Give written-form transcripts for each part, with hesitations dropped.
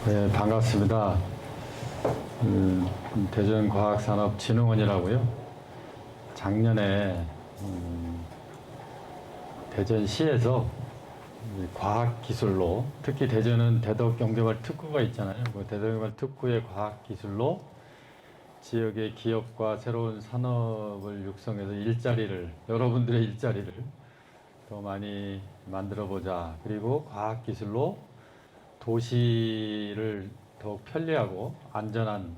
네, 반갑습니다. 대전과학산업진흥원이라고요. 작년에 대전시에서 이 과학기술로, 특히 대전은 대덕경제발 특구가 있잖아요. 그 대덕경제발 특구의 과학기술로 지역의 기업과 새로운 산업을 육성해서 여러분들의 일자리를 더 많이 만들어보자. 그리고 과학기술로 도시를 더욱 편리하고 안전한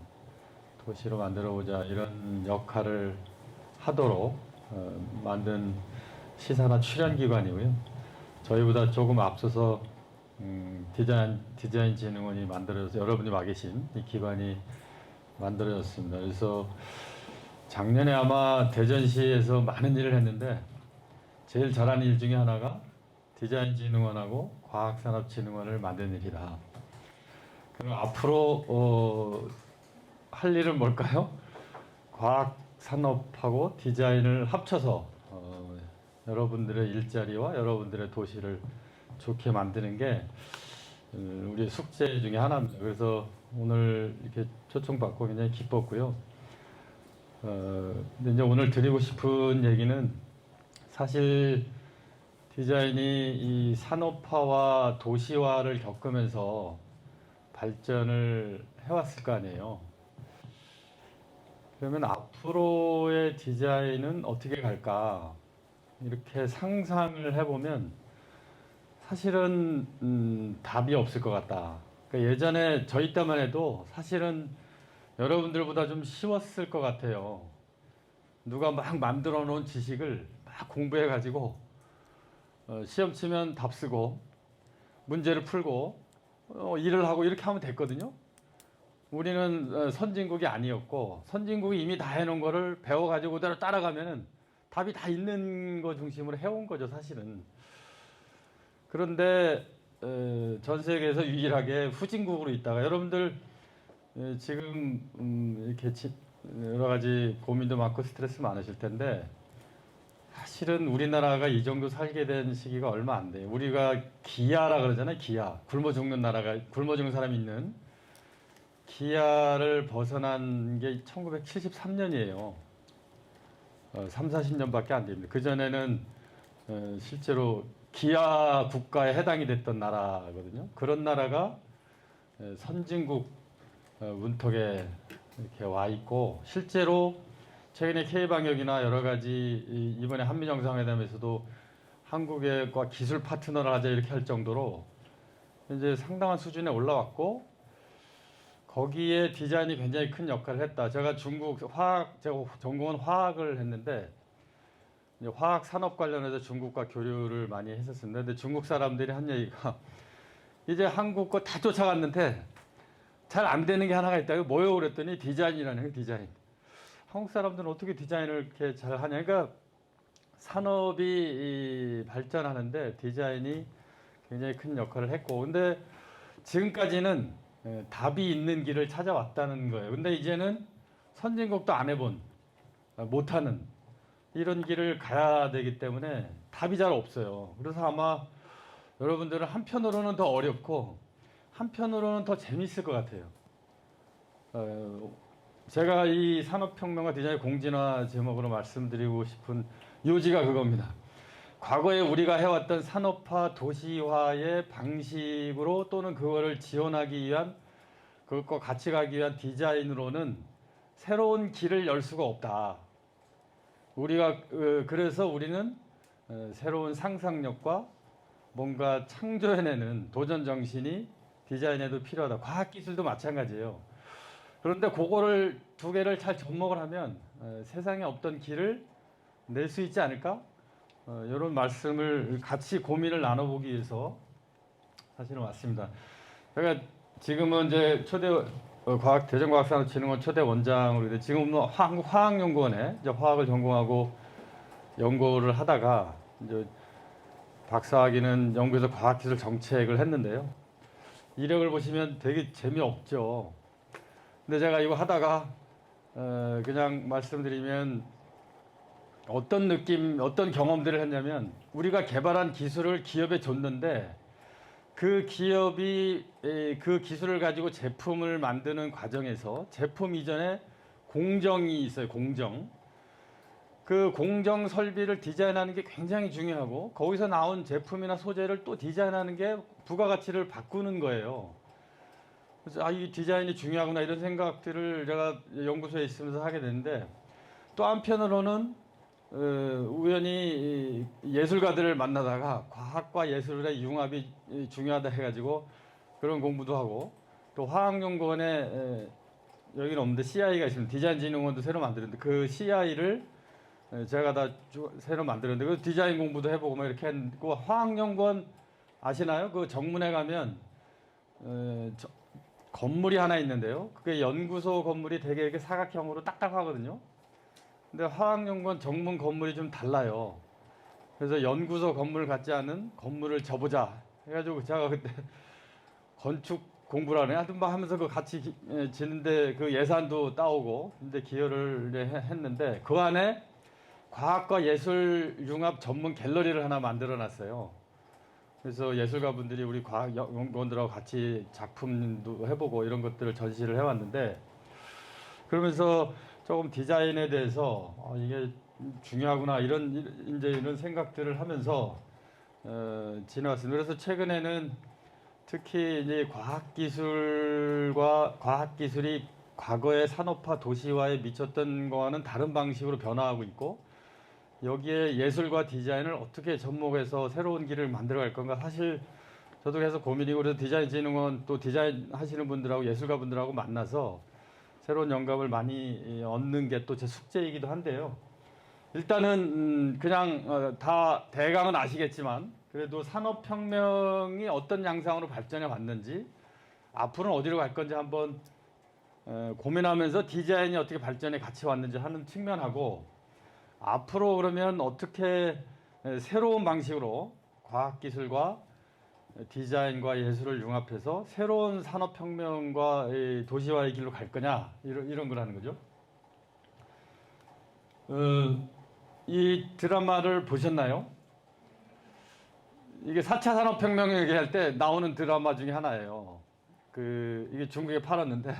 도시로 만들어보자, 이런 역할을 하도록 만든 시사나 출연기관이고요. 저희보다 조금 앞서서 디자인진흥원이 만들어져서, 여러분이 와 계신 이 기관이 만들어졌습니다. 그래서 작년에 아마 대전시에서 많은 일을 했는데 제일 잘한 일 중에 하나가 디자인진흥원하고 과학산업진흥원을 만든 일이다. 그럼 앞으로 할 일은 뭘까요? 과학산업하고 디자인을 합쳐서 여러분들의 일자리와 여러분들의 도시를 좋게 만드는 게 우리의 숙제 중에 하나입니다. 그래서 오늘 이렇게 초청받고 굉장히 기뻤고요. 근데 이제 오늘 드리고 싶은 얘기는, 사실 디자인이 이 산업화와 도시화를 겪으면서 발전을 해왔을 거 아니에요. 그러면 앞으로의 디자인은 어떻게 갈까? 이렇게 상상을 해보면 사실은 답이 없을 것 같다. 그러니까 예전에 저희 때만 해도 사실은 여러분들보다 좀 쉬웠을 것 같아요. 누가 막 만들어 놓은 지식을 막 공부해 가지고 시험 치면 답 쓰고 문제를 풀고 일을 하고 이렇게 하면 됐거든요. 우리는 선진국이 아니었고, 선진국이 이미 다 해놓은 거를 배워가지고 그대로 따라가면은 답이 다 있는 거 중심으로 해온 거죠, 사실은. 그런데 전 세계에서 유일하게 후진국으로 있다가, 여러분들 지금 이렇게 여러 가지 고민도 많고 스트레스 많으실 텐데, 사실은 우리나라가 이 정도 살게 된 시기가 얼마 안 돼요. 우리가 기아라 그러잖아요. 기아. 굶어 죽는 나라가, 굶어 죽는 사람이 있는 기아를 벗어난 게 1973년이에요. 3, 40년밖에 안 됩니다. 그전에는 실제로 기아 국가에 해당이 됐던 나라거든요. 그런 나라가 선진국 문턱에 이렇게 와 있고, 실제로 최근에 K방역이나 여러 가지, 이번에 한미정상회담에서도 한국과 기술 파트너를 하자 이렇게 할 정도로 이제 상당한 수준에 올라왔고, 거기에 디자인이 굉장히 큰 역할을 했다. 제가 제가 전공은 화학을 했는데, 이제 화학 산업 관련해서 중국과 교류를 많이 했었습니다. 근데 중국 사람들이 한 얘기가 이제 한국 거 다 쫓아갔는데 잘 안 되는 게 하나가 있다. 이거 뭐요? 그랬더니 디자인이라는 거예요, 디자인. 한국 사람들은 어떻게 디자인을 이렇게 잘 하냐. 그러니까 산업이 발전하는데 디자인이 굉장히 큰 역할을 했고, 근데 지금까지는 답이 있는 길을 찾아왔다는 거예요. 근데 이제는 선진국도 안 해본, 못하는 이런 길을 가야 되기 때문에 답이 잘 없어요. 그래서 아마 여러분들은 한편으로는 더 어렵고 한편으로는 더 재밌을 것 같아요. 제가 이 산업혁명과 디자인 공진화 제목으로 말씀드리고 싶은 요지가 그겁니다. 과거에 우리가 해왔던 산업화, 도시화의 방식으로, 또는 그거를 지원하기 위한, 그것과 같이 가기 위한 디자인으로는 새로운 길을 열 수가 없다. 그래서 우리는 새로운 상상력과 뭔가 창조해내는 도전 정신이 디자인에도 필요하다. 과학기술도 마찬가지예요. 그런데 그거를 두 개를 잘 접목을 하면 세상에 없던 길을 낼 수 있지 않을까? 이런 말씀을 같이 고민을 나눠보기 위해서 사실은 왔습니다. 제가 지금은 이제 대전과학산업진흥원 초대 원장으로, 지금은 한국화학연구원에 이제 화학을 전공하고 연구를 하다가 이제 박사학위는 연구에서 과학기술 정책을 했는데요. 이력을 보시면 되게 재미없죠. 근데 제가 이거 하다가 그냥 말씀드리면 어떤 경험들을 했냐면, 우리가 개발한 기술을 기업에 줬는데 그 기업이 그 기술을 가지고 제품을 만드는 과정에서 제품 이전에 공정이 있어요. 공정. 그 공정 설비를 디자인하는 게 굉장히 중요하고 거기서 나온 제품이나 소재를 또 디자인하는 게 부가가치를 바꾸는 거예요. 그래서 이 디자인이 중요하구나 이런 생각들을 제가 연구소에 있으면서 하게 되는데 또 한편으로는 우연히 예술가들을 만나다가 과학과 예술의 융합이 중요하다 해가지고 그런 공부도 하고 또 화학연구원에 여기는 없는데 CI가 있습니다. 디자인진흥원도 새로 만들었는데 그 CI를 제가 다 새로 만들었는데 그 디자인 공부도 해보고 막 이렇게 했고 화학연구원 아시나요? 그 정문에 가면 건물이 하나 있는데요. 그게 연구소 건물이 되게 이렇게 사각형으로 딱딱하거든요. 근데 화학연구원 정문 건물이 좀 달라요. 그래서 연구소 건물 같지 않은 건물을 져보자 해가지고 제가 그때 건축 공부를 하네 하여튼 막 하면서 그 같이 지는데 그 예산도 따오고 근데 기여를 했는데 그 안에 과학과 예술 융합 전문 갤러리를 하나 만들어 놨어요. 그래서 예술가 분들이 우리 과학연구원들하고 같이 작품도 해보고 이런 것들을 전시를 해왔는데 그러면서 조금 디자인에 대해서 이게 중요하구나 이런 생각들을 하면서 지나왔습니다. 그래서 최근에는 특히 이제 과학기술이 과거의 산업화 도시화에 미쳤던 거와는 다른 방식으로 변화하고 있고 여기에 예술과 디자인을 어떻게 접목해서 새로운 길을 만들어갈 건가 사실 저도 계속 고민이고 그래서 디자인진흥원 또 디자인 하시는 분들하고 예술가 분들하고 만나서 새로운 영감을 많이 얻는 게 또 제 숙제이기도 한데요. 일단은 그냥 다 대강은 아시겠지만 그래도 산업혁명이 어떤 양상으로 발전해 왔는지 앞으로는 어디로 갈 건지 한번 고민하면서 디자인이 어떻게 발전해 같이 왔는지 하는 측면하고 앞으로 그러면 어떻게 새로운 방식으로 과학기술과 디자인과 예술을 융합해서 새로운 산업혁명과 도시화의 길로 갈 거냐 이런 걸 하는 거죠. 이 드라마를 보셨나요? 이게 4차 산업혁명 얘기할 때 나오는 드라마 중에 하나예요. 이게 중국에 팔았는데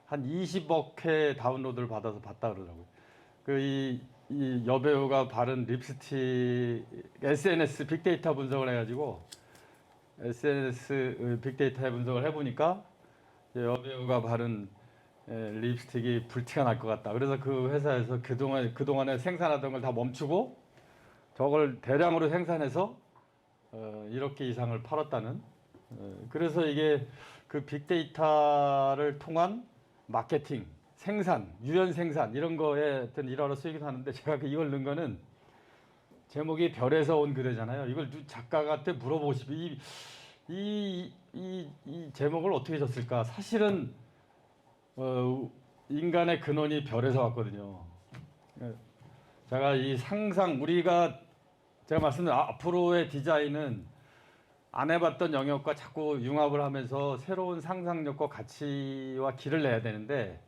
한 20억 회 다운로드를 받아서 봤다 그러더라고요. 이 여배우가 바른 립스틱 SNS 빅데이터 분석을 해가지고 SNS 빅데이터 분석을 해보니까 여배우가 바른 립스틱이 불티가 날 것 같다. 그래서 그 회사에서 그동안에 생산하던 걸 다 멈추고 저걸 대량으로 생산해서 1억 개 이상을 팔았다는. 그래서 이게 그 빅데이터를 통한 마케팅, 생산, 유연 생산 이런 거에 어떤 일하러 쓰이기도 하는데 제가 이걸 넣은 거는 제목이 별에서 온 그대잖아요. 이걸 작가한테 물어보고 싶어요. 이 제목을 어떻게 줬을까? 사실은 인간의 근원이 별에서 왔거든요. 제가 제가 말씀드린 앞으로의 디자인은 안 해봤던 영역과 자꾸 융합을 하면서 새로운 상상력과 가치와 길을 내야 되는데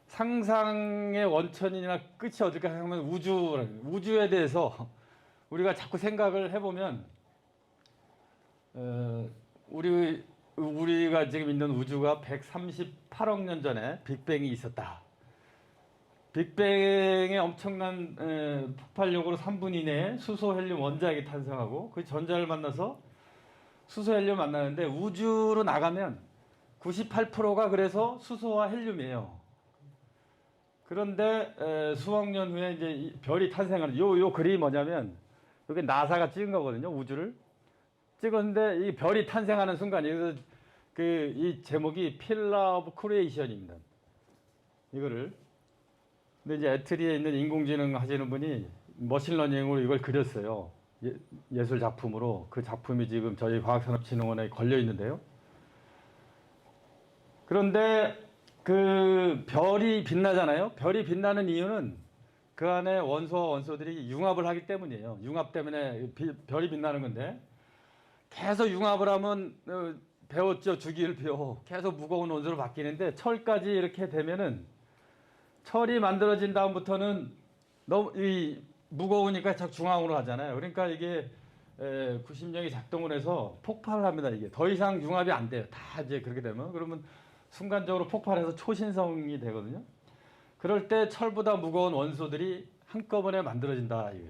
상상의 원천이나 끝이 어딜까 하면 우주에 대해서 우리가 자꾸 생각을 해보면 우리가 지금 있는 우주가 138억 년 전에 빅뱅이 있었다. 빅뱅의 엄청난 폭발력으로 3분 이내에 수소, 헬륨, 원자핵이 탄생하고 그 전자를 만나서 수소, 헬륨 만나는데 우주로 나가면 98%가 그래서 수소와 헬륨이에요. 그런데 수억 년 후에 이제 별이 탄생하는 요 그림이 뭐냐면 여기 나사가 찍은 거거든요. 우주를 찍었는데 이 별이 탄생하는 순간이에요. 이 제목이 필라 오브 크리에이션입니다. 이거를 근데 이제 애트리에 있는 인공지능 하시는 분이 머신러닝으로 이걸 그렸어요. 예술 작품으로. 그 작품이 지금 저희 과학산업진흥원에 걸려 있는데요. 그런데 그 별이 빛나잖아요. 별이 빛나는 이유는 그 안에 원소와 원소들이 융합을 하기 때문이에요. 융합 때문에 별이 빛나는 건데 계속 융합을 하면 배웠죠. 주기율표. 계속 무거운 원소로 바뀌는데 철까지 이렇게 되면은 철이 만들어진 다음부터는 너무 무거우니까 자꾸 중앙으로 하잖아요. 그러니까 이게 구심령이 작동을 해서 폭발을 합니다. 이게 더 이상 융합이 안 돼요. 다 이제 그렇게 되면 그러면 순간적으로 폭발해서 초신성이 되거든요. 그럴 때 철보다 무거운 원소들이 한꺼번에 만들어진다. 이게.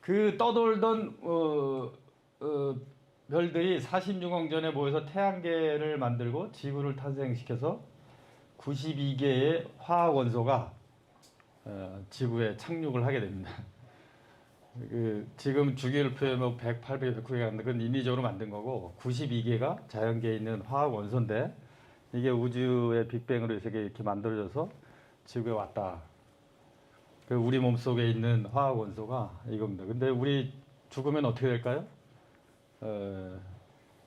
그 떠돌던 별들이 46억 전에 모여서 태양계를 만들고 지구를 탄생시켜서 92개의 화학 원소가 지구에 착륙을 하게 됩니다. 지금 주기율표에 뭐 100, 800, 109개가 있는데 그건 인위적으로 만든 거고 92개가 자연계에 있는 화학 원소인데 이게 우주의 빅뱅으로 이렇게 만들어져서 지구에 왔다. 우리 몸속에 있는 화학 원소가 이겁니다. 근데 우리 죽으면 어떻게 될까요?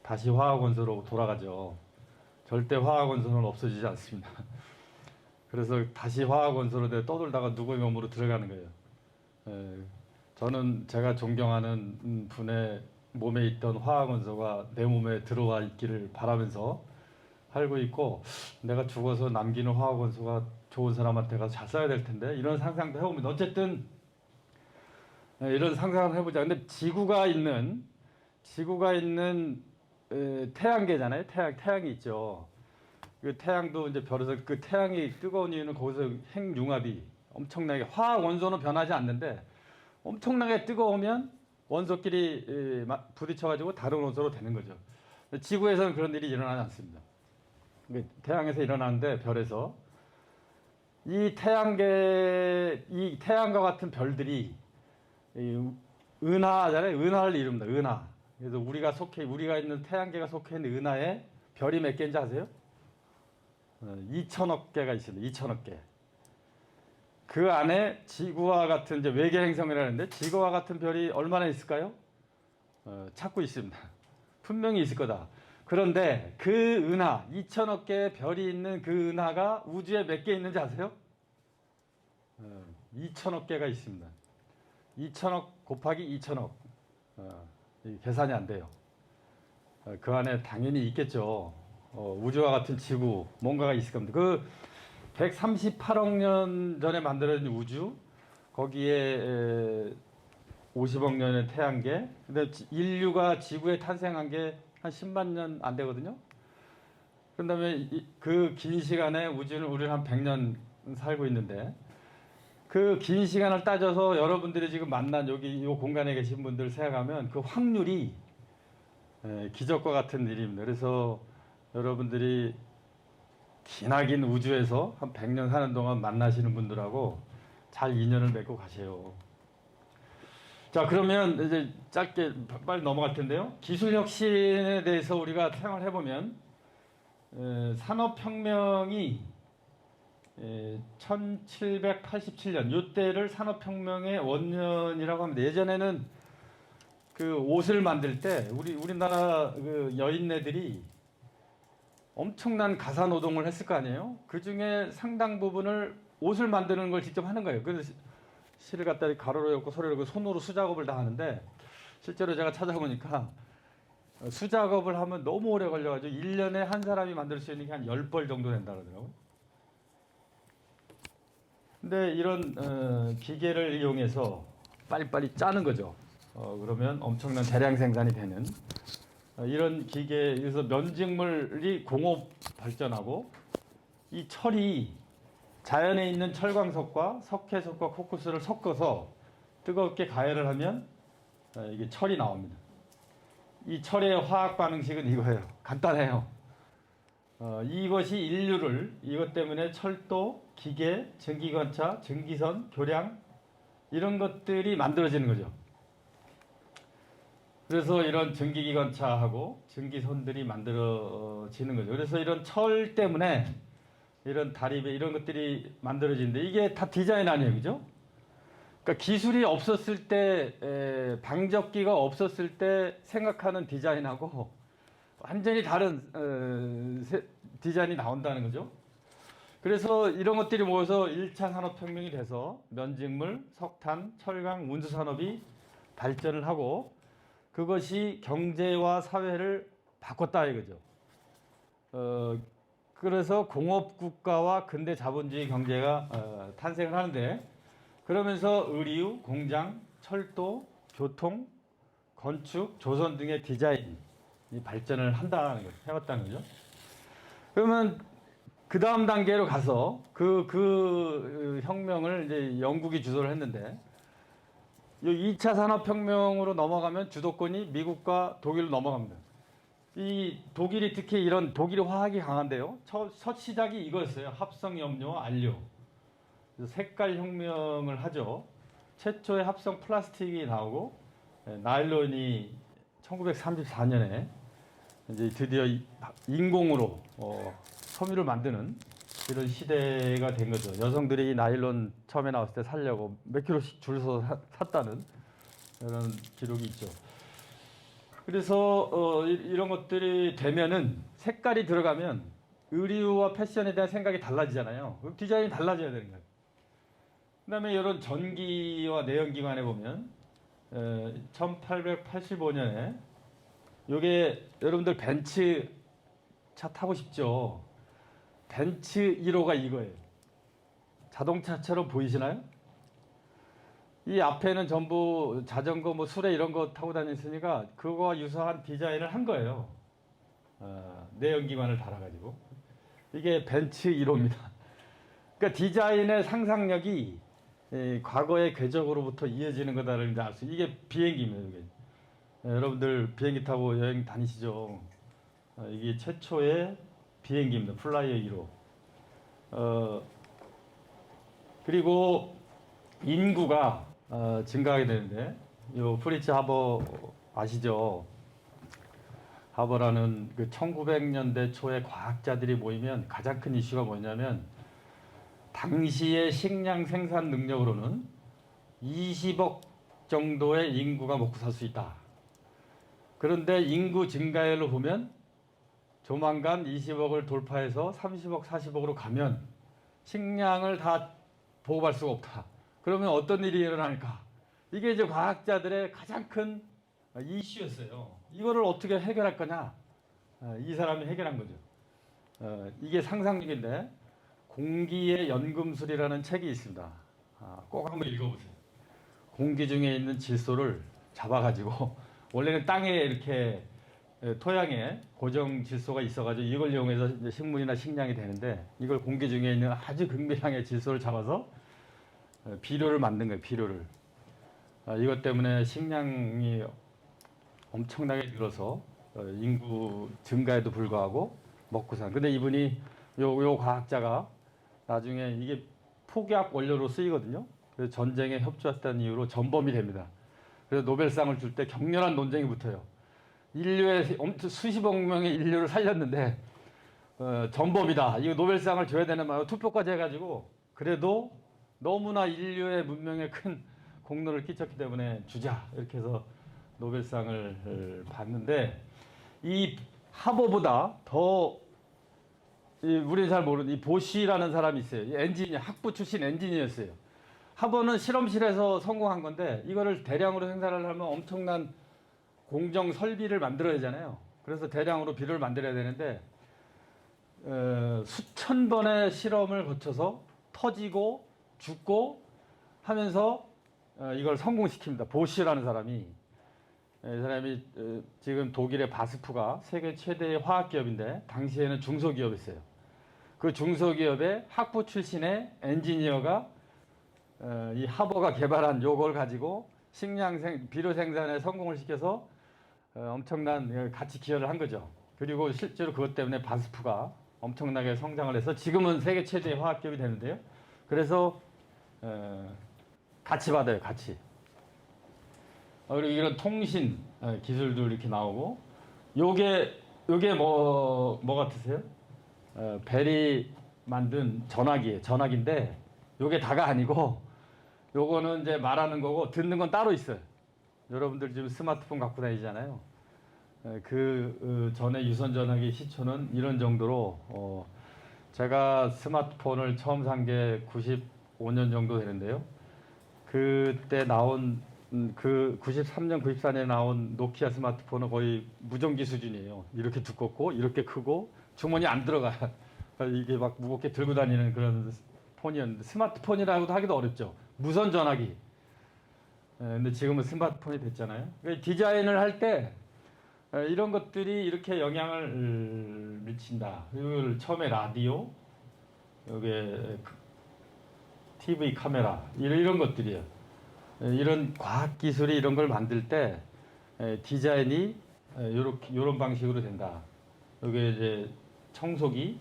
다시 화학 원소로 돌아가죠. 절대 화학 원소는 없어지지 않습니다. 그래서 다시 화학 원소로 떠돌다가 누구의 몸으로 들어가는 거예요. 저는 제가 존경하는 분의 몸에 있던 화학 원소가 내 몸에 들어와 있기를 바라면서 살고 있고 내가 죽어서 남기는 화학 원소가 좋은 사람한테 가서 잘 써야 될 텐데 이런 상상도 해봅니다. 어쨌든 이런 상상을 해보자. 근데 지구가 있는 태양계잖아요. 태양이 있죠. 그 태양도 이제 별에서 그 태양이 뜨거운 이유는 거기서 핵융합이 엄청나게 화학 원소는 변하지 않는데 엄청나게 뜨거우면 원소끼리 부딪혀가지고 다른 원소로 되는 거죠. 지구에서는 그런 일이 일어나지 않습니다. 태양에서 일어나는데 별에서 이 태양과 같은 별들이 은하잖아요. 은하를 이룹니다. 은하. 그래서 우리가 있는 태양계가 속해 있는 은하에 별이 몇 개인지 아세요? 2천억 개가 있습니다. 2천억 개. 그 안에 지구와 같은 이제 외계 행성이라는데 지구와 같은 별이 얼마나 있을까요? 찾고 있습니다. 분명히 있을 거다. 그런데 그 은하 2천억 개의 별이 있는 그 은하가 우주에 몇 개 있는지 아세요? 2천억 개가 있습니다. 2천억 곱하기 2천억. 계산이 안 돼요. 그 안에 당연히 있겠죠. 우주와 같은 지구 뭔가가 있을 겁니다. 그 138억 년 전에 만들어진 우주 거기에 50억 년의 태양계. 근데 인류가 지구에 탄생한 게 한 10만 년 안 되거든요. 그 다음에 그 긴 시간에 우주는 우리는 한 100년 살고 있는데 그 긴 시간을 따져서 여러분들이 지금 만난 여기 이 공간에 계신 분들 생각하면 그 확률이 기적과 같은 일입니다. 그래서 여러분들이 기나긴 우주에서 한 100년 사는 동안 만나시는 분들하고 잘 인연을 맺고 가세요. 자, 그러면 이제 짧게 빨리 넘어갈 텐데요. 기술 혁신에 대해서 우리가 생각을 해보면 산업혁명이 1787년 이때를 산업혁명의 원년이라고 합니다. 예전에는 그 옷을 만들 때 우리나라 그 여인네들이 엄청난 가사 노동을 했을 거 아니에요. 그 중에 상당 부분을 옷을 만드는 걸 직접 하는 거예요. 그래서 실을 갖다 가로로 엮고 소리를 엮고 손으로 수작업을 다 하는데 실제로 제가 찾아보니까 수작업을 하면 너무 오래 걸려가지고 1년에 한 사람이 만들 수 있는 게 한 10벌 정도 된다 그러더라고요. 근데 이런 기계를 이용해서 빨리빨리 짜는 거죠. 그러면 엄청난 대량 생산이 되는 이런 기계에서 면직물이 공업 발전하고 이 철이 자연에 있는 철광석과 석회석과 코쿠스를 섞어서 뜨겁게 가열을 하면 이게 철이 나옵니다. 이 철의 화학 반응식은 이거예요. 간단해요. 이것이 인류를 이것 때문에 철도, 기계, 전기관차, 전기선, 교량 이런 것들이 만들어지는 거죠. 그래서 이런 전기기관차하고 전기선들이 만들어지는 거죠. 그래서 이런 철 때문에 이런 다리배 이런 것들이 만들어지는데 이게 다 디자인 아니에요, 그죠? 그러니까 기술이 없었을 때 방적기가 없었을 때 생각하는 디자인하고 완전히 다른 디자인이 나온다는 거죠. 그래서 이런 것들이 모여서 1차 산업혁명이 돼서 면직물, 석탄, 철강, 운수산업이 발전을 하고 그것이 경제와 사회를 바꿨다 이거죠. 그래서 공업국가와 근대 자본주의 경제가 탄생을 하는데 그러면서 의류, 공장, 철도, 교통, 건축, 조선 등의 디자인이 발전을 한다는 거죠. 해왔다는 거죠. 그러면 그 다음 단계로 가서 그 혁명을 이제 영국이 주도를 했는데, 이 2차 산업혁명으로 넘어가면 주도권이 미국과 독일로 넘어갑니다. 이 독일이 특히 이런 독일이 화학이 강한데요. 첫 시작이 이거였어요. 합성 염료, 안료. 그래서 색깔 혁명을 하죠. 최초의 합성 플라스틱이 나오고 나일론이 1934년에 이제 드디어 인공으로 섬유를 만드는 이런 시대가 된 거죠. 여성들이 이 나일론 처음에 나왔을 때 사려고 몇 킬로씩 줄 서서 샀다는 이런 기록이 있죠. 그래서 이런 것들이 되면은 색깔이 들어가면 의류와 패션에 대한 생각이 달라지잖아요. 그럼 디자인이 달라져야 되는 거예요. 그다음에 이런 전기와 내연기관에 보면 1885년에 요게 여러분들 벤츠 차 타고 싶죠? 벤츠 1호가 이거예요. 자동차처럼 보이시나요? 이 앞에는 전부 자전거, 뭐 수레 이런 거 타고 다녔으니까 그거와 유사한 디자인을 한 거예요. 내연기관을 달아가지고. 이게 벤츠 1호입니다. 그러니까 디자인의 상상력이 과거의 궤적으로부터 이어지는 거다를 이제 알 수. 이게 비행기입니다. 이게. 여러분들 비행기 타고 여행 다니시죠? 이게 최초의 비행기입니다. 플라이어 1호. 그리고 인구가 증가하게 되는데, 요 프리츠 하버 아시죠? 하버라는 그 1900년대 초에 과학자들이 모이면 가장 큰 이슈가 뭐냐면, 당시의 식량 생산 능력으로는 20억 정도의 인구가 먹고 살 수 있다. 그런데 인구 증가율로 보면 조만간 20억을 돌파해서 30억, 40억으로 가면 식량을 다 보급할 수가 없다. 그러면 어떤 일이 일어날까? 이게 이제 과학자들의 가장 큰 이슈였어요. 이거를 어떻게 해결할 거냐? 이 사람이 해결한 거죠. 이게 상상력인데, 공기의 연금술이라는 책이 있습니다. 꼭 한번 읽어보세요. 공기 중에 있는 질소를 잡아가지고 원래는 땅에 이렇게 토양에 고정 질소가 있어가지고 이걸 이용해서 이제 식물이나 식량이 되는데, 이걸 공기 중에 있는 아주 극微량의 질소를 잡아서 비료를 만든 거예요. 비료를. 이것 때문에 식량이 엄청나게 늘어서 인구 증가에도 불구하고 먹고 산. 근데 이분이 요 과학자가 나중에 이게 폭약 원료로 쓰이거든요. 그래서 전쟁에 협조했다는 이유로 전범이 됩니다. 그래서 노벨상을 줄 때 격렬한 논쟁이 붙어요. 인류의 수십억 명의 인류를 살렸는데 전범이다. 이거 노벨상을 줘야 되는 말로 투표까지 해가지고, 그래도 너무나 인류의 문명에 큰 공로를 끼쳤기 때문에 주자 이렇게 해서 노벨상을 받는데, 이 하버보다 더 우리는 잘 모르는 이 보쉬라는 사람이 있어요. 엔지니어, 학부 출신 엔지니어였어요. 하버는 실험실에서 성공한 건데, 이거를 대량으로 생산을 하면 엄청난 공정 설비를 만들어야 되잖아요. 그래서 대량으로 비료를 만들어야 되는데 수천 번의 실험을 거쳐서 터지고 죽고 하면서 이걸 성공시킵니다. 보쉬라는 사람이. 이 사람이 지금 독일의 바스프가 세계 최대의 화학기업인데, 당시에는 중소기업이었어요. 그 중소기업의 학부 출신의 엔지니어가 이 하버가 개발한 요걸 가지고 비료 생산에 성공을 시켜서 엄청난 같이 기여를 한 거죠. 그리고 실제로 그것 때문에 바스프가 엄청나게 성장을 해서 지금은 세계 최대의 화학기업이 되는데요. 그래서 같이 받아요. 같이. 그리고 이런 통신 기술도 이렇게 나오고, 요게 뭐 같으세요? 벨이 만든 전화기예요. 전화기인데 요게 다가 아니고, 요거는 이제 말하는 거고 듣는 건 따로 있어요. 여러분들 지금 스마트폰 갖고 다니잖아요. 그 전에 유선 전화기 시초는 이런 정도로, 제가 스마트폰을 처음 산 게 95년 정도 되는데요. 그때 나온 그 93년, 94년에 나온 노키아 스마트폰은 거의 무전기 수준이에요. 이렇게 두껍고 이렇게 크고 주머니 안 들어가요. 이게 막 무겁게 들고 다니는 그런 폰이었는데, 스마트폰이라고도 하기도 어렵죠. 무선 전화기. 근데 지금은 스마트폰이 됐잖아요. 그러니까 디자인을 할 때 이런 것들이 이렇게 영향을 미친다. 이걸 처음에 라디오, 여기 TV 카메라 이런 것들이요. 이런 과학 기술이 이런 걸 만들 때 디자인이 이런 방식으로 된다. 여기 이제 청소기,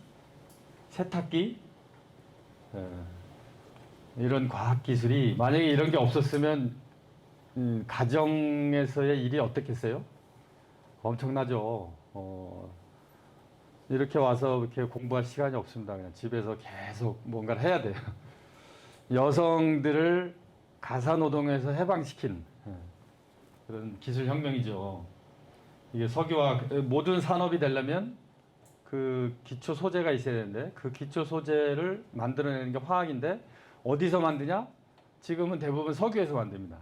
세탁기 이런 과학 기술이 만약에 이런 게 없었으면 가정에서의 일이 어떻겠어요? 엄청나죠. 이렇게 와서 이렇게 공부할 시간이 없습니다. 그냥 집에서 계속 뭔가를 해야 돼요. 여성들을 가사 노동에서 해방시킨 그런 기술 혁명이죠. 이게 석유와 모든 산업이 되려면 그 기초 소재가 있어야 되는데 그 기초 소재를 만들어내는 게 화학인데 어디서 만드냐? 지금은 대부분 석유에서 만듭니다.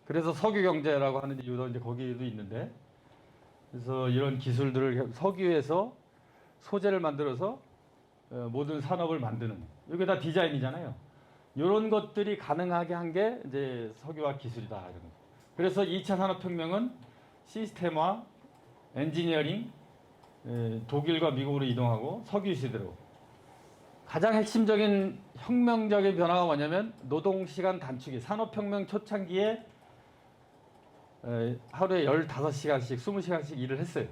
그래서 석유 경제라고 하는 이유도 이제 거기도 있는데 그래서 이런 기술들을 석유에서 소재를 만들어서 모든 산업을 만드는 이게 다 디자인이잖아요. 이런 것들이 가능하게 한 게 이제 석유화학 기술이다. 이런 거. 그래서 2차 산업혁명은 시스템화, 엔지니어링, 독일과 미국으로 이동하고 석유 시대로 가장 핵심적인 혁명적인 변화가 뭐냐면 노동시간 단축이 산업혁명 초창기에 하루에 15시간씩 20시간씩 일을 했어요.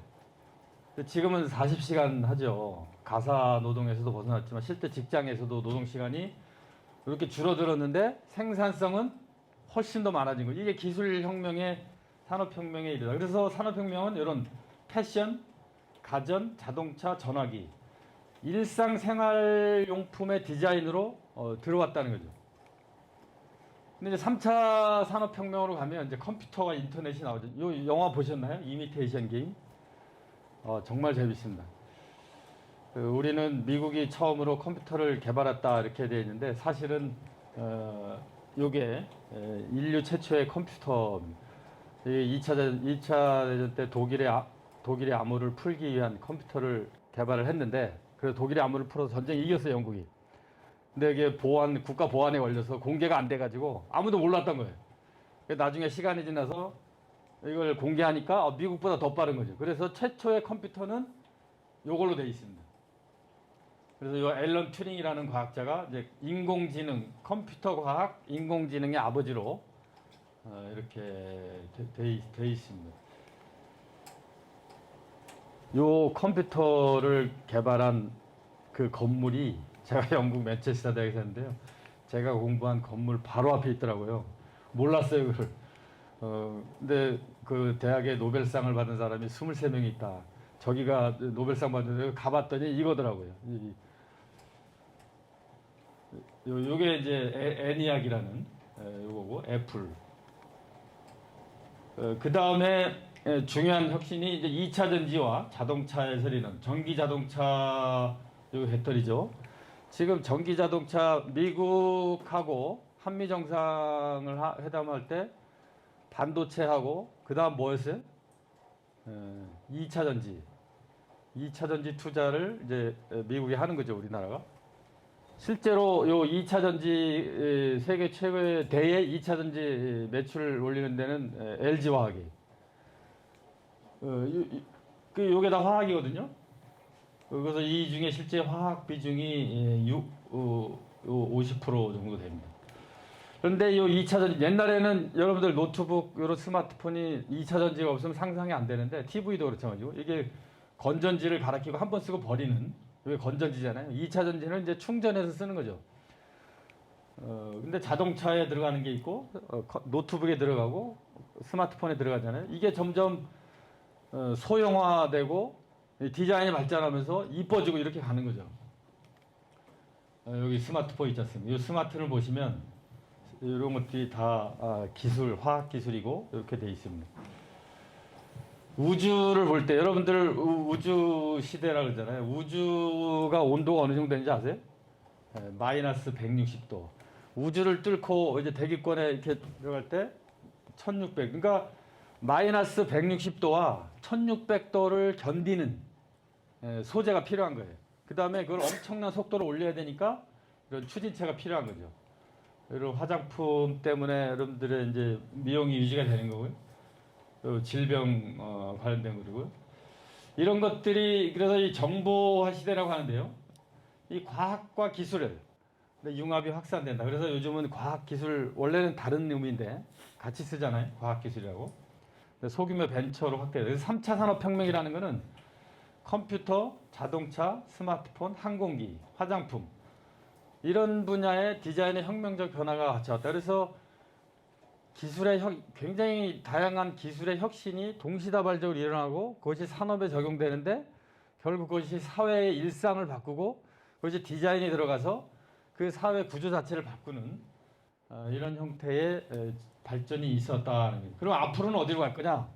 지금은 40시간 하죠. 가사 노동에서도 벗어났지만 실제 직장에서도 노동시간이 이렇게 줄어들었는데 생산성은 훨씬 더 많아진 거죠. 이게 기술혁명의 산업혁명에 이르다. 그래서 산업혁명은 이런 패션, 가전, 자동차, 전화기 일상생활용품의 디자인으로 들어왔다는 거죠. 근데 이제 3차 산업혁명으로 가면 이제 컴퓨터와 인터넷이 나오죠. 요 영화 보셨나요? 이미테이션 게임? 정말 재밌습니다. 우리는 미국이 처음으로 컴퓨터를 개발했다 이렇게 되어 있는데 사실은 요게 인류 최초의 컴퓨터입니다. 2차 대전 때 독일의 암호를 풀기 위한 컴퓨터를 개발을 했는데 그래서 독일의 암호를 풀어서 전쟁에 이겼어요, 영국이. 근데 이게 국가 보안에 걸려서 공개가 안 돼가지고 아무도 몰랐던 거예요. 나중에 시간이 지나서 이걸 공개하니까 미국보다 더 빠른 거죠. 그래서 최초의 컴퓨터는 이걸로 되어 있습니다. 그래서 이 앨런 튜링이라는 과학자가 이제 인공지능, 컴퓨터 과학, 인공지능의 아버지로 이렇게 돼 있습니다. 이 컴퓨터를 개발한 그 건물이 제가 영국 맨체스터 대학에서 했는데요. 제가 공부한 건물 바로 앞에 있더라고요. 몰랐어요, 그걸. 근데 그 대학에 노벨상을 받은 사람이 23명이 있다. 저기가 노벨상 받은 데 가봤더니 이거더라고요. 요게 이제 애니악이라는 요거고 애플. 그 다음에 중요한 혁신이 이제 2차 전지와 자동차에서 이런 전기 자동차 요 배터리죠. 지금 전기 자동차 미국하고 한미 정상을 회담할 때 반도체하고 그다음 뭐였어요? 2차 전지. 2차 전지 투자를 이제 미국이 하는 거죠, 우리나라가. 실제로 요 2차 전지 세계 최고의 대의 2차 전지 매출을 올리는 데는 LG화학이. 요게 다 화학이거든요. 그래서 이 중에 실제 화학 비중이 50% 정도 됩니다. 그런데 요 2차 전지 옛날에는 여러분들 노트북 이런 스마트폰이 2차 전지가 없으면 상상이 안 되는데 TV도 그렇죠 가지고 이게 건전지를 갈아 끼고 한 번 쓰고 버리는 이게 건전지잖아요. 2차 전지는 이제 충전해서 쓰는 거죠. 근데 자동차에 들어가는 게 있고 노트북에 들어가고 스마트폰에 들어가잖아요. 이게 점점 소형화되고 디자인이 발전하면서 이뻐지고 이렇게 가는 거죠. 여기 스마트폰 있지 않습니까? 이 스마트를 보시면 이런 것들이 다 기술, 화학 기술이고 이렇게 돼 있습니다. 우주를 볼 때 여러분들 우주 시대라 그러잖아요. 우주가 온도가 어느 정도 되는지 아세요? 마이너스 160도. 우주를 뚫고 이제 대기권에 이렇게 들어갈 때 1600. 그러니까 마이너스 160도와 1600도를 견디는 소재가 필요한 거예요. 그 다음에 그걸 엄청난 속도로 올려야 되니까 이런 추진체가 필요한 거죠. 이런 화장품 때문에 여러분들의 이제 미용이 유지가 되는 거고요. 또 질병 관련된 거고요. 이런 것들이 그래서 이 정보화 시대라고 하는데요. 이 과학과 기술을 융합이 확산된다. 그래서 요즘은 과학 기술 원래는 다른 의미인데 같이 쓰잖아요. 과학 기술이라고. 소규모 벤처로 확대돼요. 그래서 3차 산업혁명이라는 거는 컴퓨터, 자동차, 스마트폰, 항공기, 화장품 이런 분야의 디자인의 혁명적 변화가 같이 왔다. 그래서 굉장히 다양한 기술의 혁신이 동시다발적으로 일어나고 그것이 산업에 적용되는데 결국 그것이 사회의 일상을 바꾸고 그것이 디자인이 들어가서 그 사회 구조 자체를 바꾸는 이런 형태의 발전이 있었다는 거예요. 그럼 앞으로는 어디로 갈 거냐?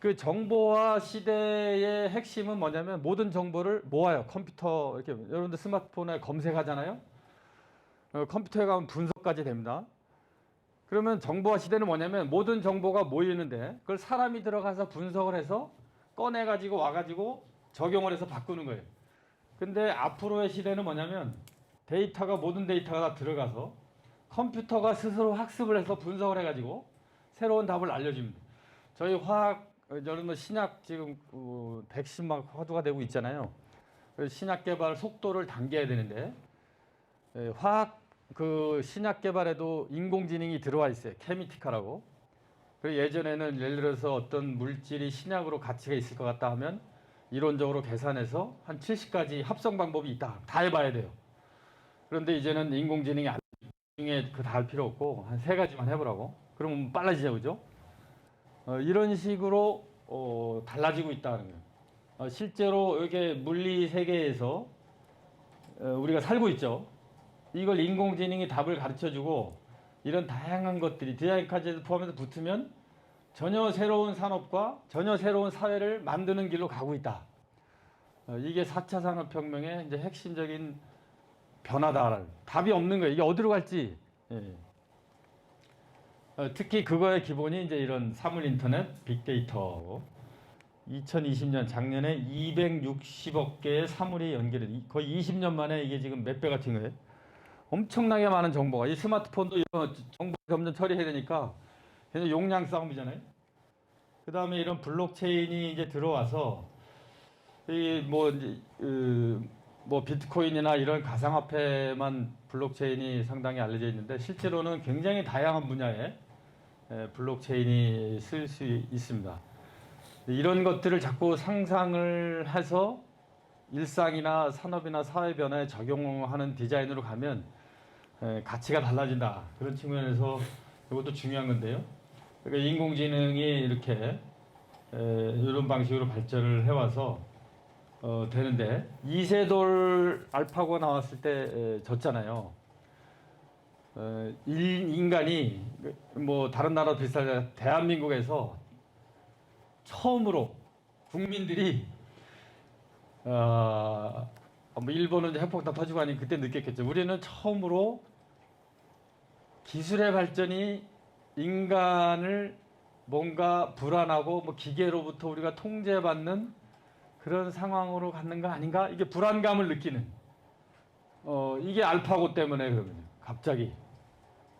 그 정보화 시대의 핵심은 뭐냐면 모든 정보를 모아요. 컴퓨터 이렇게 여러분들 스마트폰에 검색하잖아요. 컴퓨터에 가면 분석까지 됩니다. 그러면 정보화 시대는 뭐냐면 모든 정보가 모이는데 그걸 사람이 들어가서 분석을 해서 꺼내가지고 와가지고 적용을 해서 바꾸는 거예요. 근데 앞으로의 시대는 뭐냐면 모든 데이터가 다 들어가서 컴퓨터가 스스로 학습을 해서 분석을 해가지고 새로운 답을 알려줍니다. 저희 여러분 신약 지금 백신 막 화두가 되고 있잖아요. 신약 개발 속도를 당겨야 되는데 그 신약 개발에도 인공지능이 들어와 있어요. 케미티카라고. 그리고 예전에는 예를 들어서 어떤 물질이 신약으로 가치가 있을 것 같다 하면 이론적으로 계산해서 한 70가지 합성 방법이 있다. 다 해봐야 돼요. 그런데 이제는 인공지능이 중에 다 할 필요 없고 한 3가지만 해보라고. 그러면 빨라지죠, 그죠? 이런 식으로 달라지고 있다는 거예요. 실제로 이게 물리 세계에서 우리가 살고 있죠. 이걸 인공지능이 답을 가르쳐주고 이런 다양한 것들이 디자인까지 포함해서 붙으면 전혀 새로운 산업과 전혀 새로운 사회를 만드는 길로 가고 있다. 이게 4차 산업혁명의 이제 핵심적인 변화다. 답이 없는 거예요. 이게 어디로 갈지. 예. 특히 그거의 기본이 이제 이런 사물 인터넷, 빅데이터. 2020년 작년에 260억 개의 사물이 연결이 거의 20년 만에 이게 지금 몇 배가 뛴 거예요. 엄청나게 많은 정보가 이 스마트폰도 이런 정보 점점 처리해야 되니까 그래서 용량 싸움이잖아요. 그 다음에 이런 블록체인이 이제 들어와서 뭐 비트코인이나 이런 가상화폐만 블록체인이 상당히 알려져 있는데 실제로는 굉장히 다양한 분야에 블록체인이 쓸 수 있습니다. 이런 것들을 자꾸 상상을 해서 일상이나 산업이나 사회 변화에 적용하는 디자인으로 가면 가치가 달라진다. 그런 측면에서 이것도 중요한 건데요. 그러니까 인공지능이 이렇게 이런 방식으로 발전을 해와서 되는데 이세돌 알파고 나왔을 때 졌잖아요. 인간이 뭐 다른 나라 비슷하게 대한민국에서 처음으로 국민들이 뭐 일본은 이제 핵폭탄 터지고 하니 그때 느꼈겠죠. 우리는 처음으로 기술의 발전이 인간을 뭔가 불안하고 뭐 기계로부터 우리가 통제받는 그런 상황으로 갖는 거 아닌가? 이게 불안감을 느끼는. 이게 알파고 때문에 그러면요. 갑자기.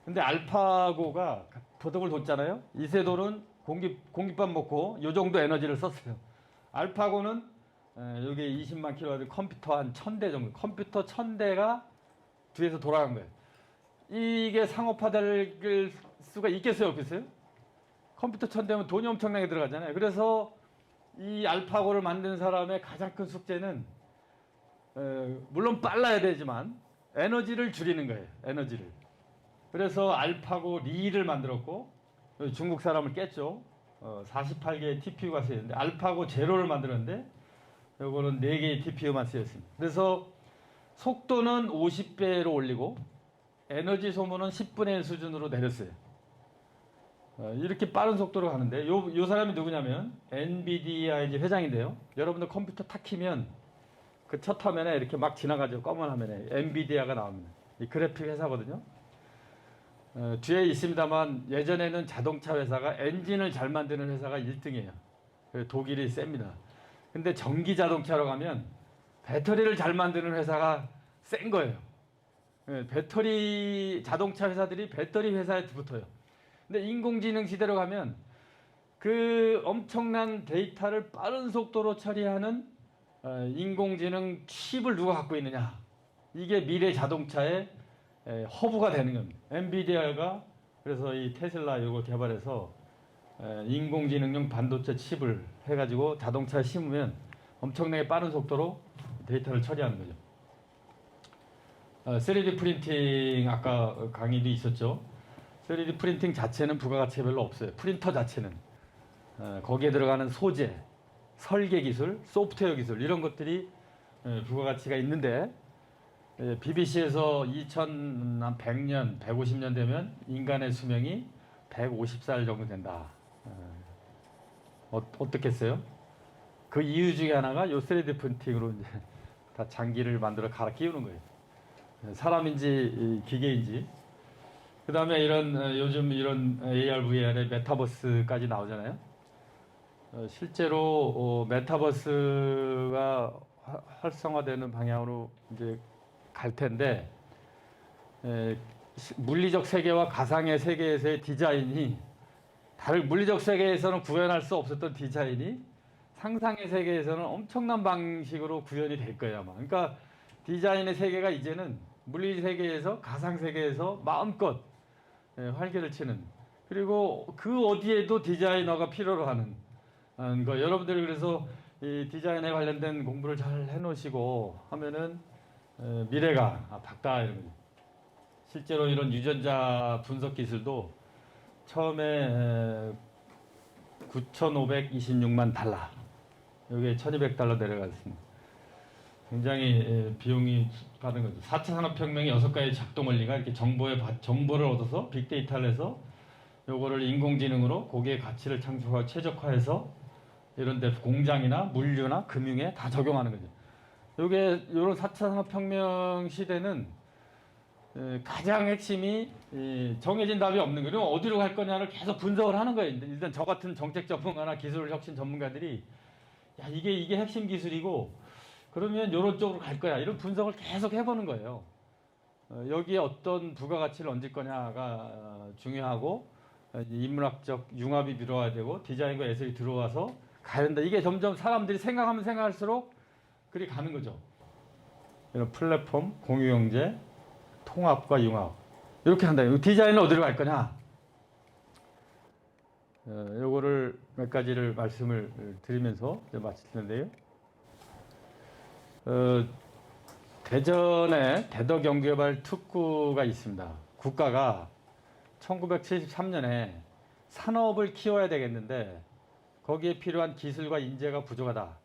근데 알파고가 도덕을 뒀잖아요. 이세돌은 공깃밥 먹고 요 정도 에너지를 썼어요. 알파고는 여기 20만 킬로와트 컴퓨터 한 1000대 정도. 컴퓨터 1000대가 뒤에서 돌아간 거예요. 이게 상업화될 수가 있겠어요, 없겠어요? 컴퓨터 1000대면 돈이 엄청나게 들어가잖아요. 그래서 이 알파고를 만든 사람의 가장 큰 숙제는 물론 빨라야 되지만 에너지를 줄이는 거예요. 에너지를. 그래서 알파고 리를 만들었고 중국 사람을 깼죠. 48개의 TPU가 쓰였는데 알파고 제로를 만들었는데 요거는 4개의 TPU만 쓰였습니다. 그래서 속도는 50배로 올리고 에너지 소모는 10분의 1 수준으로 내렸어요. 이렇게 빠른 속도로 가는데 요 사람이 누구냐면 엔비디아 이제 회장인데요. 여러분들 컴퓨터 탁 키면 그 첫 화면에 이렇게 막 지나가죠. 검은 화면에 엔비디아가 나옵니다. 이 그래픽 회사거든요. 뒤에 있습니다만 예전에는 자동차 회사가 엔진을 잘 만드는 회사가 1등이에요. 독일이 셉니다. 근데 전기 자동차로 가면 배터리를 잘 만드는 회사가 센 거예요. 예, 배터리 자동차 회사들이 배터리 회사에 붙어요. 근데 인공지능 시대로 가면 그 엄청난 데이터를 빠른 속도로 처리하는 인공지능 칩을 누가 갖고 있느냐. 이게 미래 자동차의 허브가 되는 겁니다. 엔비디아가 그래서 이 테슬라 이거 개발해서 인공지능용 반도체 칩을 해가지고 자동차에 심으면 엄청나게 빠른 속도로 데이터를 처리하는 거죠. 3D 프린팅 아까 강의도 있었죠. 3D 프린팅 자체는 부가가치가 별로 없어요. 프린터 자체는 거기에 들어가는 소재, 설계 기술, 소프트웨어 기술 이런 것들이 부가가치가 있는데 BBC에서 2100년, 150년 되면 인간의 수명이 150살 정도 된다. 어떻겠어요? 그 이유 중에 하나가 요 3D 프린팅으로 이제 다 장기를 만들어 갈아 끼우는 거예요. 사람인지 기계인지. 그 다음에 이런 요즘 이런 AR, VR의 메타버스까지 나오잖아요. 실제로 메타버스가 활성화되는 방향으로 이제 갈 텐데 물리적 세계와 가상의 세계에서의 디자인이 다른 물리적 세계에서는 구현할 수 없었던 디자인이 상상의 세계에서는 엄청난 방식으로 구현이 될 거예요 아마. 그러니까 디자인의 세계가 이제는 물리 세계에서 가상 세계에서 마음껏 활개를 치는, 그리고 그 어디에도 디자이너가 필요로 하는 거. 여러분들이 그래서 이 디자인에 관련된 공부를 잘 해놓으시고 하면은 미래가 밝다 이런 거죠. 실제로 이런 유전자 분석 기술도 처음에 9,526만 달러, 여기에 1,200달러 내려갔습니다. 굉장히 비용이 받은 거죠. 4차 산업혁명의 6가지 작동 원리가 이렇게 정보를 얻어서 빅데이터를 해서 요거를 인공지능으로 거기에 가치를 창출하고 최적화해서 이런 데 공장이나 물류나 금융에 다 적용하는 거죠. 요게 요런 4차 산업혁명 시대는 가장 핵심이 정해진 답이 없는 거예요. 어디로 갈 거냐를 계속 분석을 하는 거예요. 일단 저 같은 정책 전문가나 기술 혁신 전문가들이 야 이게 핵심 기술이고 그러면 이런 쪽으로 갈 거야. 이런 분석을 계속 해보는 거예요. 여기에 어떤 부가가치를 얹을 거냐가 중요하고 인문학적 융합이 들어와야 되고 디자인과 예술이 들어와서 가야 된다. 이게 점점 사람들이 생각하면 생각할수록 그리 가는 거죠. 이런 플랫폼, 공유경제, 통합과 융합 이렇게 한다. 디자인은 어디로 갈 거냐? 요거를 몇 가지를 말씀을 드리면서 이제 마칠 텐데요. 대전에 대덕연구개발 특구가 있습니다. 국가가 1973년에 산업을 키워야 되겠는데 거기에 필요한 기술과 인재가 부족하다.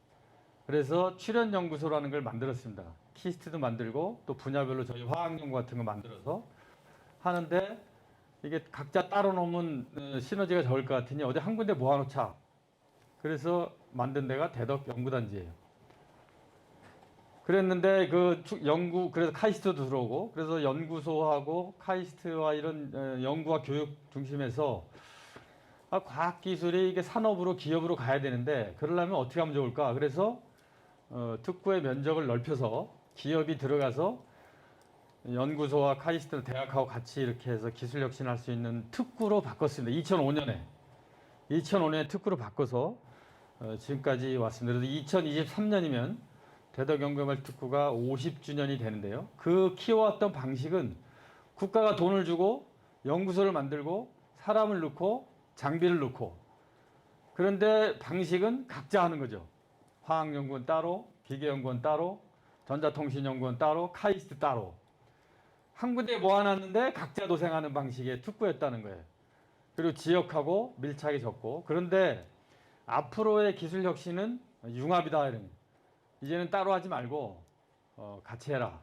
그래서 출연연구소라는 걸 만들었습니다. 키스트도 만들고 또 분야별로 저희 화학연구 같은 거 만들어서 하는데 이게 각자 따로 놓으면 시너지가 적을 것 같으니 어디 한 군데 모아놓자. 그래서 만든 데가 대덕연구단지예요. 그랬는데 그래서 카이스트도 들어오고 그래서 연구소하고 카이스트와 이런 연구와 교육 중심에서 과학기술이 이게 산업으로 기업으로 가야 되는데 그러려면 어떻게 하면 좋을까? 그래서 특구의 면적을 넓혀서 기업이 들어가서 연구소와 카이스트 대학하고 같이 이렇게 해서 기술 혁신할 수 있는 특구로 바꿨습니다. 2005년에 특구로 바꿔서 지금까지 왔습니다. 그래서 2023년이면 대덕연구개발 특구가 50주년이 되는데요. 그 키워왔던 방식은 국가가 돈을 주고 연구소를 만들고 사람을 넣고 장비를 넣고, 그런데 방식은 각자 하는 거죠. 화학연구원 따로, 기계연구원 따로, 전자통신연구원 따로, 카이스트 따로. 한 군데에 모아놨는데 각자 도생하는 방식의 특구였다는 거예요. 그리고 지역하고 밀착이 적고. 그런데 앞으로의 기술 혁신은 융합이다. 이런. 이제는 따로 하지 말고 같이 해라.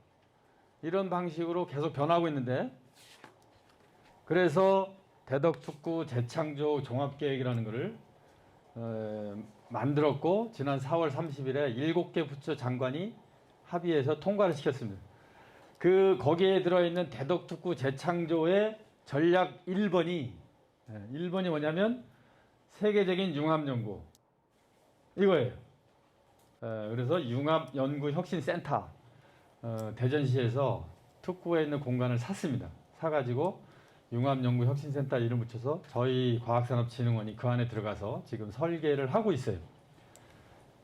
이런 방식으로 계속 변하고 있는데, 그래서 대덕특구 재창조 종합계획이라는 것을 만들었고 지난 4월 30일에 7개 부처 장관이 합의해서 통과를 시켰습니다. 거기에 들어있는 대덕특구 재창조의 전략 1번이 뭐냐면 세계적인 융합연구 이거예요. 그래서 융합연구혁신센터 대전시에서 특구에 있는 공간을 샀습니다. 사가지고 융합연구혁신센터 이름 붙여서 저희 과학산업진흥원이 그 안에 들어가서 지금 설계를 하고 있어요.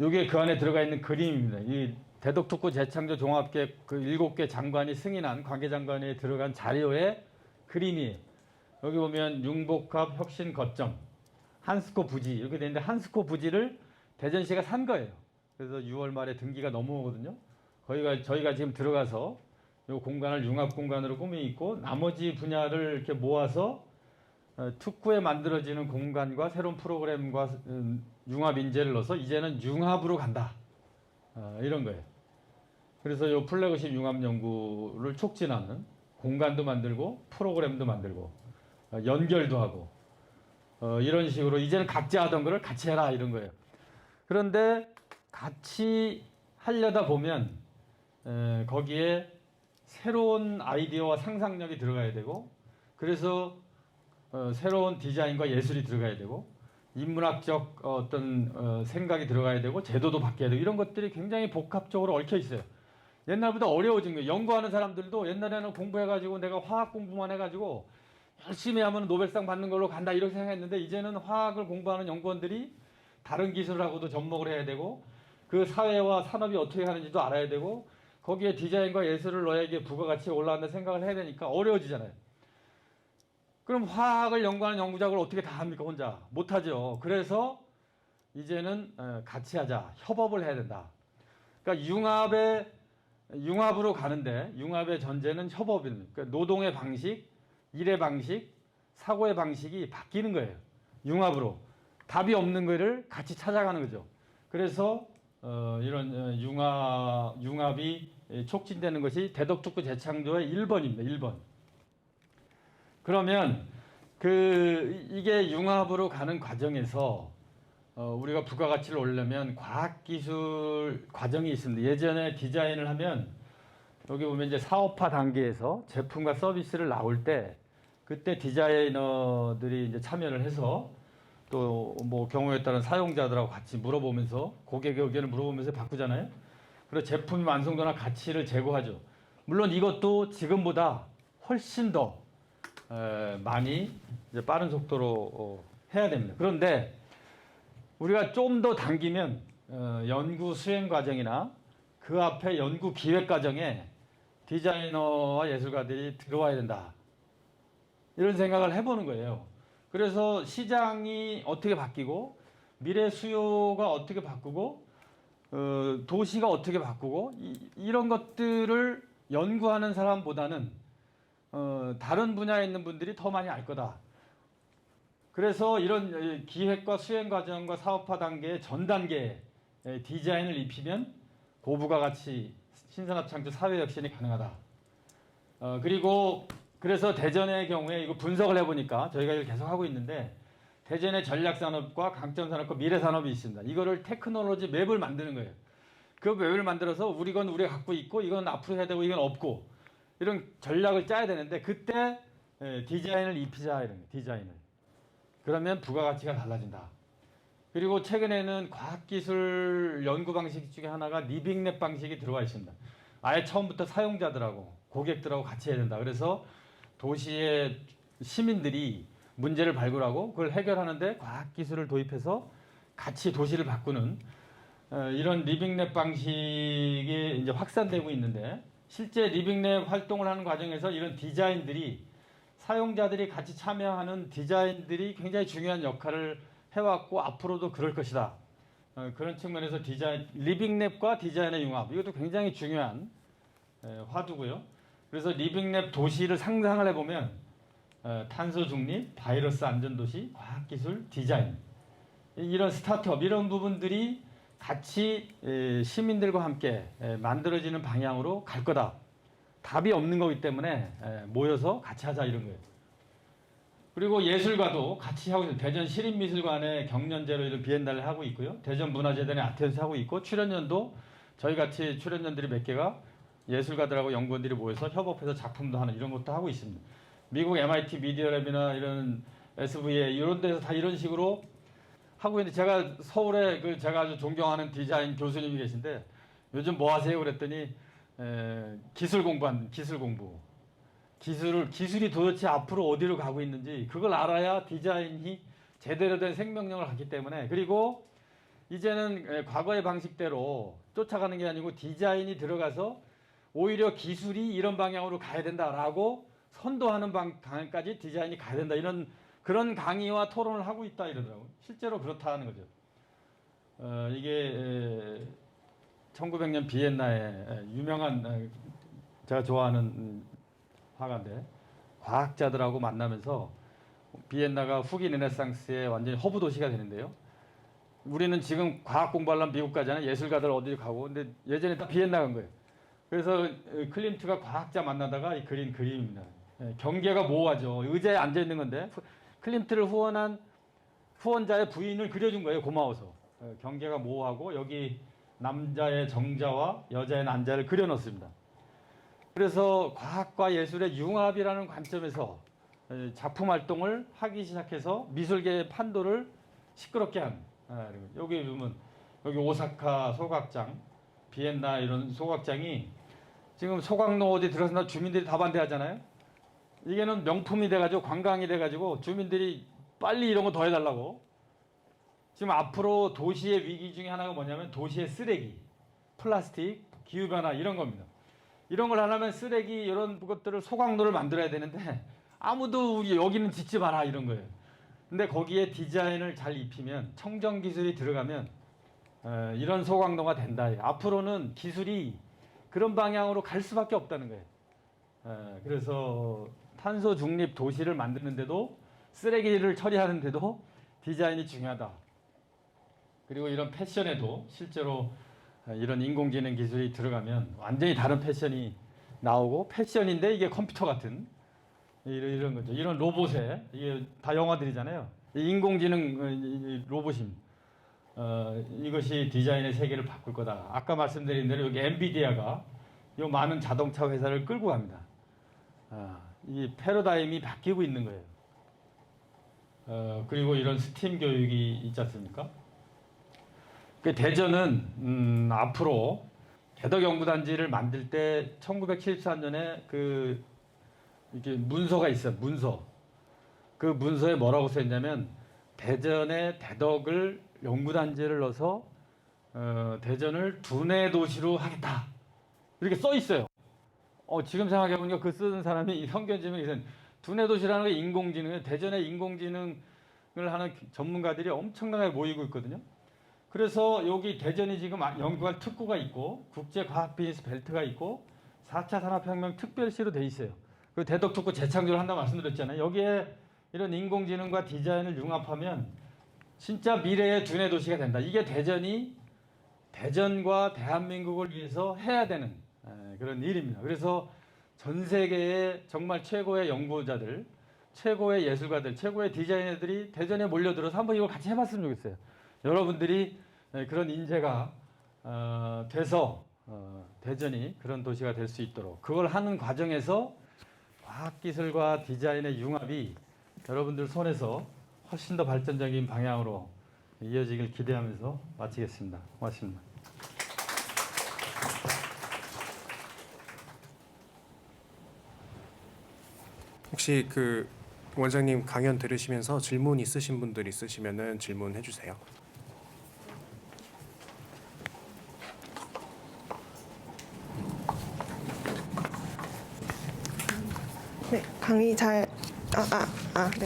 이게 그 안에 들어가 있는 그림입니다. 이 대덕특구 재창조 종합계획 그 7개 장관이 승인한 관계장관에 들어간 자료의 그림이에요. 여기 보면 융복합 혁신 거점, 한스코 부지 이렇게 되는데 한스코 부지를 대전시가 산 거예요. 그래서 6월 말에 등기가 넘어오거든요. 거기가 저희가 지금 들어가서 이 공간을 융합 공간으로 꾸미고 나머지 분야를 이렇게 모아서 특구에 만들어지는 공간과 새로운 프로그램과 융합 인재를 넣어서 이제는 융합으로 간다. 이런 거예요. 그래서 이 플래그십 융합 연구를 촉진하는 공간도 만들고 프로그램도 만들고 연결도 하고 이런 식으로 이제는 각자 하던 거를 같이 해라 이런 거예요. 그런데 같이 하려다 보면 거기에 새로운 아이디어와 상상력이 들어가야 되고 그래서 새로운 디자인과 예술이 들어가야 되고 인문학적 어떤 생각이 들어가야 되고 제도도 바뀌어야 되고 이런 것들이 굉장히 복합적으로 얽혀 있어요. 옛날보다 어려워진 거예요. 연구하는 사람들도 옛날에는 공부해가지고 내가 화학 공부만 해가지고 열심히 하면 노벨상 받는 걸로 간다 이렇게 생각했는데 이제는 화학을 공부하는 연구원들이 다른 기술하고도 접목을 해야 되고 그 사회와 산업이 어떻게 하는지도 알아야 되고 거기에 디자인과 예술을 넣어야 이게 부가가치가 올라간다 생각을 해야 되니까 어려워지잖아요. 그럼 화학을 연구하는 연구작을 어떻게 다 합니까? 혼자 못하죠. 그래서 이제는 같이 하자. 협업을 해야 된다. 그러니까 융합으로 가는데 융합의 전제는 협업입니다. 그러니까 노동의 방식, 일의 방식, 사고의 방식이 바뀌는 거예요. 융합으로. 답이 없는 거를 같이 찾아가는 거죠. 그래서 이런 융합이 촉진되는 것이 대덕특구 재창조의 1번입니다. 1번. 그러면 이게 융합으로 가는 과정에서 우리가 부가가치를 올리려면 과학기술 과정이 있습니다. 예전에 디자인을 하면 여기 보면 이제 사업화 단계에서 제품과 서비스를 나올 때 그때 디자이너들이 이제 참여를 해서 또 뭐 경우에 따른 사용자들하고 같이 물어보면서 고객의 의견을 물어보면서 바꾸잖아요. 그리고 제품 완성도나 가치를 제고하죠. 물론 이것도 지금보다 훨씬 더 많이 이제 빠른 속도로 해야 됩니다. 그런데 우리가 좀 더 당기면 연구 수행 과정이나 그 앞에 연구 기획 과정에 디자이너와 예술가들이 들어와야 된다. 이런 생각을 해보는 거예요. 그래서 시장이 어떻게 바뀌고 미래 수요가 어떻게 바꾸고 도시가 어떻게 바꾸고 이런 것들을 연구하는 사람보다는 다른 분야에 있는 분들이 더 많이 알 거다. 그래서 이런 기획과 수행 과정과 사업화 단계의 전 단계에 디자인을 입히면 고부가가치 신산업창조 사회혁신이 가능하다. 그리고 그래서 대전의 경우에 이거 분석을 해보니까 저희가 이걸 계속 하고 있는데 대전의 전략산업과 강점산업과 미래산업이 있습니다. 이거를 테크놀로지 맵을 만드는 거예요. 그 맵을 만들어서 우리가 갖고 있고 이건 앞으로 해야 되고 이건 없고 이런 전략을 짜야 되는데 그때 디자인을 입히자 이런 거예요. 디자인을. 그러면 부가가치가 달라진다. 그리고 최근에는 과학기술 연구 방식 중에 하나가 리빙랩 방식이 들어와 있습니다. 아예 처음부터 사용자들하고 고객들하고 같이 해야 된다. 그래서 도시의 시민들이 문제를 발굴하고 그걸 해결하는데 과학기술을 도입해서 같이 도시를 바꾸는 이런 리빙랩 방식이 이제 확산되고 있는데 실제 리빙랩 활동을 하는 과정에서 이런 디자인들이 사용자들이 같이 참여하는 디자인들이 굉장히 중요한 역할을 해왔고 앞으로도 그럴 것이다. 그런 측면에서 리빙랩과 디자인의 융합 이것도 굉장히 중요한 화두고요. 그래서 리빙랩 도시를 상상을 해보면 탄소 중립, 바이러스 안전도시, 과학기술, 디자인 이런 스타트업 이런 부분들이 같이 시민들과 함께 만들어지는 방향으로 갈 거다. 답이 없는 거기 때문에 모여서 같이 하자 이런 거예요. 그리고 예술가도 같이 하고 있어요. 대전 시립미술관의 경연제로 이런 비엔날레 하고 있고요. 대전문화재단의 아트센스 하고 있고 출연연도 저희 같이 출연연들이 몇 개가 예술가들하고 연구원들이 모여서 협업해서 작품도 하는 이런 것도 하고 있습니다. 미국 MIT 미디어랩이나 이런 SVA 이런 데서 다 이런 식으로 하고 있는데 제가 서울에 제가 아주 존경하는 디자인 교수님이 계신데 요즘 뭐 하세요? 그랬더니 기술 공부한 기술 공부. 기술이 도대체 앞으로 어디로 가고 있는지 그걸 알아야 디자인이 제대로 된 생명력을 갖기 때문에, 그리고 이제는 과거의 방식대로 쫓아가는 게 아니고 디자인이 들어가서 오히려 기술이 이런 방향으로 가야 된다라고 선도하는 방향까지 디자인이 가야 된다, 이런 그런 강의와 토론을 하고 있다 이러더라고요. 실제로 그렇다는 거죠. 이게 1900년 비엔나에 유명한 제가 좋아하는 화가인데 과학자들하고 만나면서 비엔나가 후기 르네상스의 완전히 허브 도시가 되는데요. 우리는 지금 과학 공부하려면 미국 가잖아요. 예술가들 어디 가고. 근데 예전에 다 비엔나 간 거예요. 그래서 클림트가 과학자 만나다가 이 그린 그림입니다. 경계가 모호하죠. 의자에 앉아 있는 건데 클림트를 후원한 후원자의 부인을 그려준 거예요. 고마워서. 경계가 모호하고 여기 남자의 정자와 여자의 난자를 그려놓습니다. 그래서 과학과 예술의 융합이라는 관점에서 작품 활동을 하기 시작해서 미술계의 판도를 시끄럽게 한. 여기 보면 여기 오사카 소각장, 비엔나 이런 소각장이 지금 소각로 어디 들어서 주민들이 다 반대하잖아요. 이게는 명품이 돼가지고 관광이 돼가지고 주민들이 빨리 이런 거 더 해달라고. 지금 앞으로 도시의 위기 중에 하나가 뭐냐면 도시의 쓰레기, 플라스틱, 기후변화 이런 겁니다. 이런 걸 하려면 쓰레기 이런 것들을 소각로를 만들어야 되는데 아무도 우리 여기는 짓지 마라 이런 거예요. 근데 거기에 디자인을 잘 입히면, 청정 기술이 들어가면 이런 소각로가 된다. 앞으로는 기술이 그런 방향으로 갈 수밖에 없다는 거예요. 그래서 탄소 중립 도시를 만드는데도, 쓰레기를 처리하는데도 디자인이 중요하다. 그리고 이런 패션에도 실제로 이런 인공지능 기술이 들어가면 완전히 다른 패션이 나오고, 패션인데 이게 컴퓨터 같은 이런 거죠. 이런 로봇에, 이게 다 영화들이잖아요. 인공지능 로봇임. 이것이 디자인의 세계를 바꿀 거다. 아까 말씀드린 대로 여기 엔비디아가 이 많은 자동차 회사를 끌고 갑니다. 이 패러다임이 바뀌고 있는 거예요. 그리고 이런 스팀 교육이 있지 않습니까? 그 대전은 앞으로 개덕연구단지를 만들 때 1974년에 그 이렇게 문서가 있어요. 문서. 그 문서에 뭐라고 써있냐면 대전의 대덕을 연구단지를 넣어서 대전을 두뇌 도시로 하겠다. 이렇게 써 있어요. 지금 생각해 보니까 그 쓰는 사람이 성견지명이 두뇌 도시라는 게 인공지능이에요. 대전에 인공지능을 하는 전문가들이 엄청나게 모이고 있거든요. 그래서 여기 대전이 지금 연구할 특구가 있고 국제과학 비즈니스 벨트가 있고 4차 산업혁명 특별시로 돼 있어요. 그 대덕 특구 재창조를 한다고 말씀드렸잖아요. 여기에 이런 인공지능과 디자인을 융합하면 진짜 미래의 두뇌 도시가 된다. 이게 대전과 대한민국을 위해서 해야 되는 그런 일입니다. 그래서 전 세계의 정말 최고의 연구자들, 최고의 예술가들, 최고의 디자이너들이 대전에 몰려들어서 한번 이걸 같이 해봤으면 좋겠어요. 여러분들이 그런 인재가 돼서 대전이 그런 도시가 될 수 있도록, 그걸 하는 과정에서 과학기술과 디자인의 융합이 여러분들 손에서 훨씬 더 발전적인 방향으로 이어지길 기대하면서 마치겠습니다. 고맙습니다. 혹시 그 원장님 강연 들으시면서 질문 있으신 분들 있으시면은 질문해 주세요. 네, 강의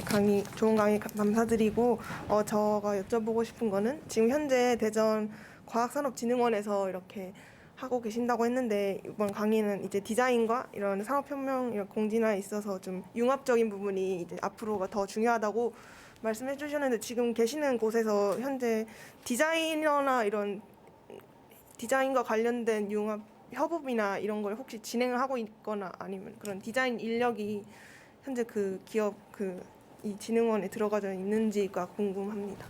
강의 좋은 강의 감사드리고 저가 여쭤보고 싶은 거는 지금 현재 대전 과학산업진흥원에서 이렇게 하고 계신다고 했는데 이번 강의는 이제 디자인과 이런 산업혁명, 이런 공진화에 있어서 좀 융합적인 부분이 이제 앞으로가 더 중요하다고 말씀해 주셨는데 지금 계시는 곳에서 현재 디자이너나 이런 디자인과 관련된 융합 협업이나 이런 걸 혹시 진행을 하고 있거나 아니면 그런 디자인 인력이 현재 그 기업 이 진흥원에 들어가져 있는지가 궁금합니다.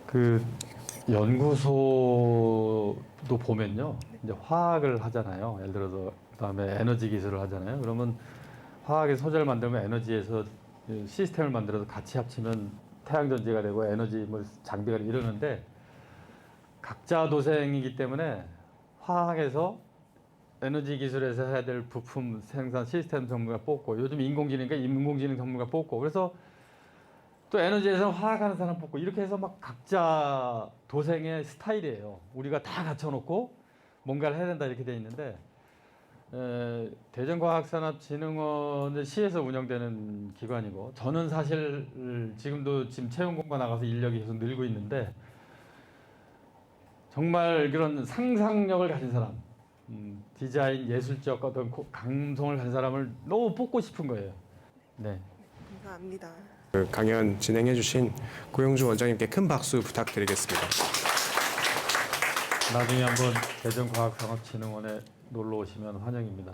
그 연구소도 보면요, 이제 화학을 하잖아요. 예를 들어서 그다음에 에너지 기술을 하잖아요. 그러면 화학의 소재를 만들면 에너지에서 시스템을 만들어서 같이 합치면 태양전지가 되고 에너지 뭐 장비가 이러는데 각자 도생이기 때문에 화학에서 에너지 기술에서 해야 될 부품 생산 시스템 전문가 뽑고 요즘 인공지능이니까 인공지능 전문가 뽑고 그래서 또 에너지에서 화학하는 사람 뽑고 이렇게 해서 막 각자 도생의 스타일이에요. 우리가 다 갖춰놓고 뭔가를 해야 된다 이렇게 돼 있는데 대전과학산업진흥원은 시에서 운영되는 기관이고 저는 사실 지금도 지금 채용공고 나가서 인력이 계속 늘고 있는데 정말 그런 상상력을 가진 사람 디자인 예술적 어떤 감성을 가진 사람을 너무 뽑고 싶은 거예요. 네. 감사합니다. 그 강연 진행해주신 고영주 원장님께 큰 박수 부탁드리겠습니다. 나중에 한번 대전과학산업진흥원에 놀러 오시면 환영입니다.